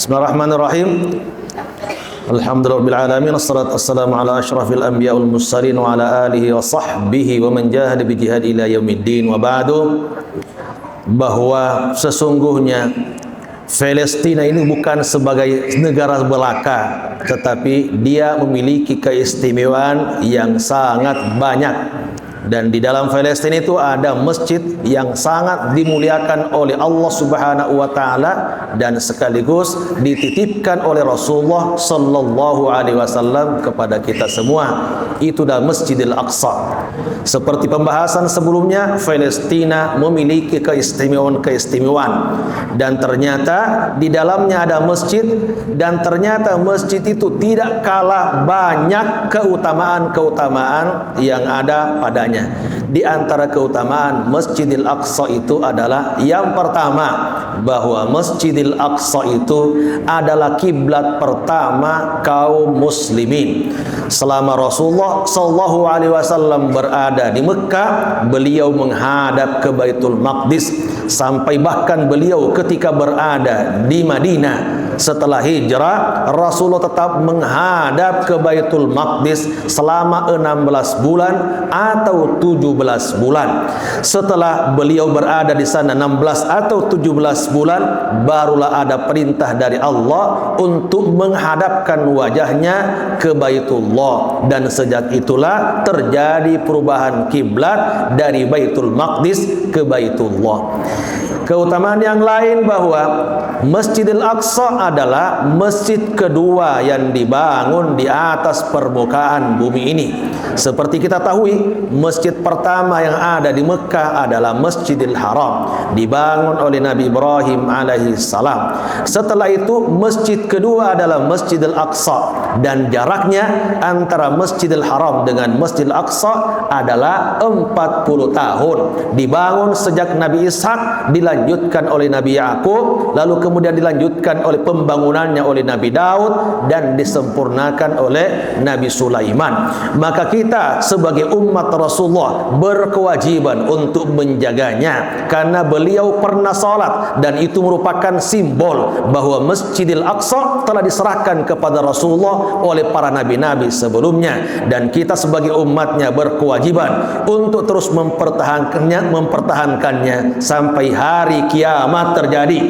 Bismillahirrahmanirrahim. Alhamdulillahirabbil alamin, wassalatu wassalamu ala asyrafil anbiya wal mursalin wa ala alihi wa sahbihi wa man jahada bi jihad ila yaumiddin. Wa ba'du, bahwa sesungguhnya Palestina ini bukan sebagai negara belaka, tetapi dia memiliki keistimewaan yang sangat banyak. Dan di dalam Palestina itu ada masjid yang sangat dimuliakan oleh Allah Subhanahu wa taala dan sekaligus dititipkan oleh Rasulullah sallallahu alaihi wasallam kepada kita semua. Itu adalah Masjidil Aqsa. Seperti pembahasan sebelumnya, Palestina memiliki keistimewaan dan ternyata di dalamnya ada masjid, dan ternyata masjid itu tidak kalah banyak keutamaan-keutamaan yang ada padanya. Di antara keutamaan Masjidil Aqsa itu adalah yang pertama, bahwa Masjidil Aqsa itu adalah kiblat pertama kaum muslimin. Selama Rasulullah sallallahu alaihi wasallam berada di Mekah, beliau menghadap ke Baitul Maqdis, sampai bahkan beliau ketika berada di Madinah setelah hijrah, Rasulullah tetap menghadap ke Baitul Maqdis selama 16 bulan atau 17 bulan. Setelah beliau berada di sana 16 atau 17 bulan, barulah ada perintah dari Allah untuk menghadapkan wajahnya ke Baitullah, dan sejak itulah terjadi perubahan kiblat dari Baitul Maqdis ke Baitullah. Keutamaan yang lain bahwa Masjidil Aqsa adalah masjid kedua yang dibangun di atas permukaan bumi ini. Seperti kita tahu, masjid pertama yang ada di Mekah adalah Masjidil Haram, dibangun oleh Nabi Ibrahim alaihi salam. Setelah itu masjid kedua adalah Masjidil Aqsa, dan jaraknya antara Masjidil Haram dengan Masjidil Aqsa adalah 40 tahun. Dibangun sejak Nabi Ishak, dilanjutkan oleh Nabi Yakub, lalu kemudian dilanjutkan oleh pembangunannya oleh Nabi Daud, dan disempurnakan oleh Nabi Sulaiman. Maka kita sebagai umat Rasulullah berkewajiban untuk menjaganya, karena beliau pernah salat, dan itu merupakan simbol bahwa Masjidil Aqsa telah diserahkan kepada Rasulullah oleh para nabi-nabi sebelumnya, dan kita sebagai umatnya berkewajiban untuk terus mempertahankannya sampai hari kiamat terjadi.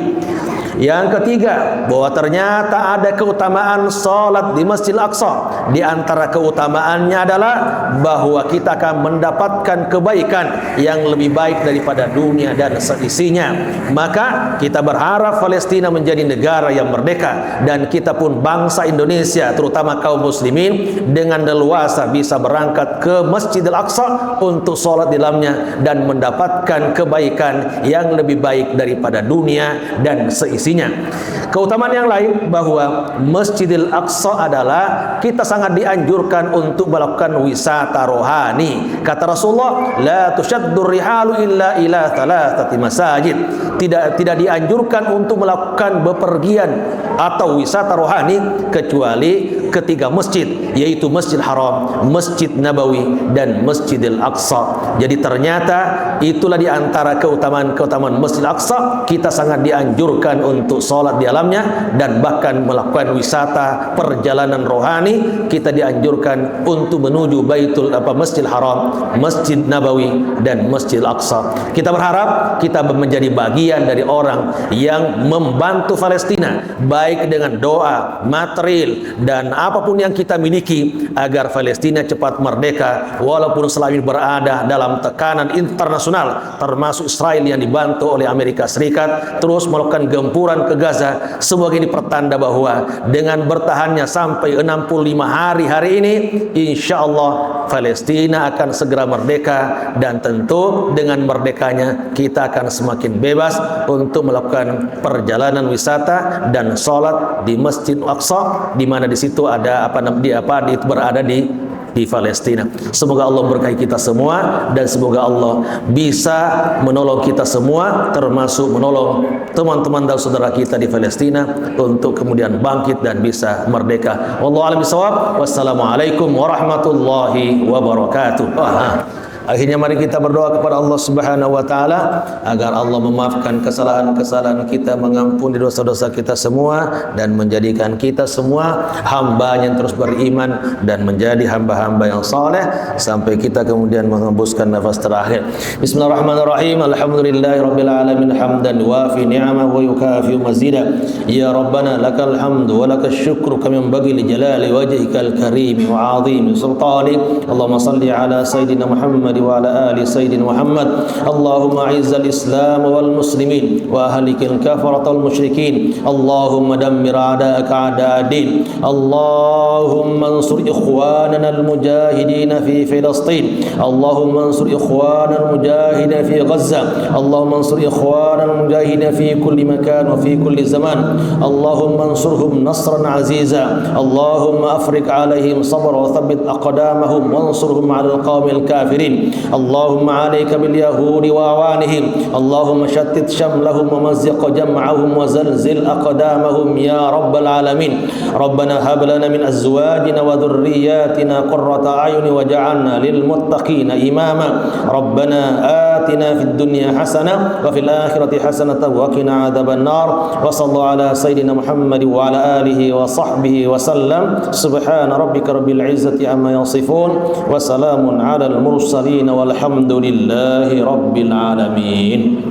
Yang ketiga, bahwa ternyata ada keutamaan salat di Masjidil Aqsa. Di antara keutamaannya adalah bahwa kita akan mendapatkan kebaikan yang lebih baik daripada dunia dan seisinya. Maka kita berharap Palestina menjadi negara yang merdeka, dan kita pun bangsa Indonesia, terutama kaum muslimin, dengan leluasa bisa berangkat ke Masjidil Aqsa untuk salat di dalamnya dan mendapatkan kebaikan yang lebih baik daripada dunia dan seisinya. Keutamaan yang lain bahwa Masjidil Aqsa adalah kita sangat dianjurkan untuk melakukan wisata rohani. Kata Rasulullah, la tushaddur rihalu illa ila thalathati masajid. Tidak dianjurkan untuk melakukan bepergian atau wisata rohani kecuali ketiga masjid, yaitu Masjidil Haram, Masjid Nabawi, dan Masjidil Aqsa. Jadi ternyata itulah di antara keutamaan Masjidil Aqsa. Kita sangat dianjurkan untuk sholat di alamnya, dan bahkan melakukan wisata perjalanan rohani. Kita dianjurkan untuk menuju Masjidil Haram, Masjid Nabawi, dan Masjidil Aqsa. Kita berharap kita menjadi bagian dari orang yang membantu Palestina, baik dengan doa, material, dan apapun yang kita miliki, agar Palestina cepat merdeka, walaupun selama ini berada dalam tekanan internasional, termasuk Israel yang dibantu oleh Amerika Serikat terus melakukan gempuran ke Gaza. Semoga ini pertanda bahwa dengan bertahannya sampai 65 hari ini, insya Allah Palestina akan segera merdeka, dan tentu dengan merdekanya kita akan semakin bebas untuk melakukan perjalanan wisata dan sholat di Masjid Aqsa, di mana di situ ada berada di Palestina. Semoga Allah berkahi kita semua, dan semoga Allah bisa menolong kita semua, termasuk menolong teman-teman dan saudara kita di Palestina untuk kemudian bangkit dan bisa merdeka. Wallahu a'lam bishawab. Wassalamualaikum warahmatullahi wabarakatuh. Akhirnya mari kita berdoa kepada Allah Subhanahu wa taala agar Allah memaafkan kesalahan-kesalahan kita, mengampuni dosa-dosa kita semua, dan menjadikan kita semua hamba yang terus beriman dan menjadi hamba-hamba yang saleh sampai kita kemudian mengembuskan nafas terakhir. Bismillahirrahmanirrahim. Alhamdulillahirabbil alamin hamdan wafi ni'amahu wa yukafi mazida. Ya Rabbana lakal hamdu wa lakal syukru kama yanbaghi li jalali wajhikal karim wa 'azimi sultani. Allahumma salli ala sayidina Muhammad wa ala ali sayidina Muhammad. Allahumma izzal islam wal muslimin wa ahlikil kafaratal musyrikin. Allahumma dammir a'da'aka a'da'ad-din. Allahumma ansur ikhwanana al-mujahidin fi Filastin. Allahumma ansur ikhwanana al-mujahidin fi Gaza. Allahumma ansur ikhwanana al-mujahidin fi kulli makan wa fi kulli zaman. Allahumma ansurhum nasran aziza. Allahumma afriq alaihim sabra wa thabbit aqdamahum wansurhum 'ala al-qawmil kafirin. Allahumma 'alayka bil yahudi wa awanihim. Allahumma shattit shamlahum wa mazziq jam'ahum wa zalzil aqdamahum ya rabbal alamin. Rabbana hab lana min azwajina wa dhurriyyatina qurrata a'yun waj'alna lil muttaqina imama. Rabbana atina fid dunya hasanah wa fil akhirati hasanatan wa qina adzaban nar. Wa sallallahu ala sayidina Muhammad wa ala alihi wa sahbihi wa sallam. Subhana rabbika rabbil izzati amma yasifun wa salamun ala al mursalin walhamdulillahi rabbil alamin.